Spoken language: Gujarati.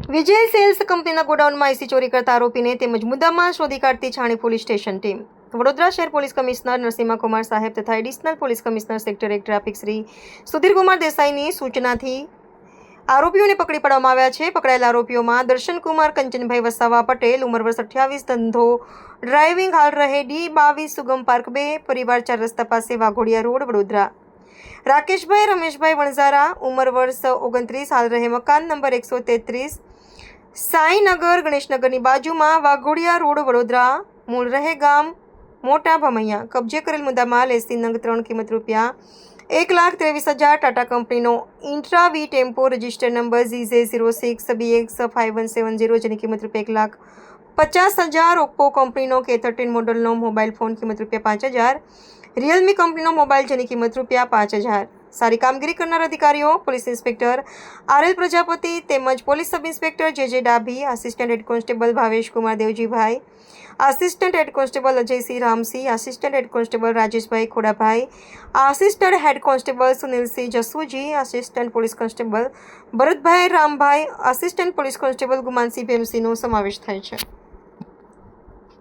વિજય સેલ્સ કંપનીના ગોડાઉનમાં આઈસી ચોરી કરતા આરોપીને તેમજ મુદ્દામાલ શોધી કાઢતી Chhani police station team. Vadodara શહેર પોલીસ કમિશનર નરસિંહકુમાર સાહેબ તથા additional police commissioner sector 1 traffic Shri Sudhirkumar દેસાઈની સૂચનાથી આરોપીઓને પકડી પાડવામાં આવ્યા છે. પકડાયેલા આરોપીઓમાં દર્શનકુમાર કંચનભાઈ વસાવા પટેલ, ઉંમર વર્ષ 28, ધંધો ડ્રાઇવિંગ, હાલ રહે D22 સુગમ પાર્ક 2, પરિવાર 4 રસ્તા પાસે, વાઘોડિયા રોડ, વડોદરા. રાકેશભાઈ રમેશભાઈ વણઝારા, ઉંમર વર્ષ 29, હાલ રહે મકાન નંબર 133, સાંઈનગર ગણેશનગરની બાજુમાં, વાઘોડિયા રોડ, વડોદરા. મૂળ રહે ગામ મોટા ભમૈયા. કબજે કરેલ મુદ્દામાલ 80 નંગ 3, કિંમત રૂપિયા 1,23,000, ટાટા કંપનીનો ઇન્ટ્રા-વી ટેમ્પો, રજિસ્ટર નંબર ZJ06BX5170, જેની કિંમત રૂપિયા 1,50,000. ઓપ્પો કંપનીનો K13 મોડલનો મોબાઈલ ફોન, કિંમત રૂપિયા 5,000. રિયલમી કંપનીનો મોબાઈલ, જેની કિંમત રૂપિયા 5,000. સારી કામગીરી કરનાર અધિકારીઓ પોલીસ ઇન્સ્પેક્ટર RL પ્રજાપતિ તેમજ police sub inspector JJ Dabhi, assistant head constable Bhaveshkumar Devjibhai, assistant head constable Ajaysinh Ramsinh, assistant head constable Rajeshbhai Khodabhai, assistant head constable Sunilsinh Jasuji, assistant police constable Bharatbhai Rambhai, assistant police constable Gumansinh ભીમસિંહનો સમાવેશ થાય છે.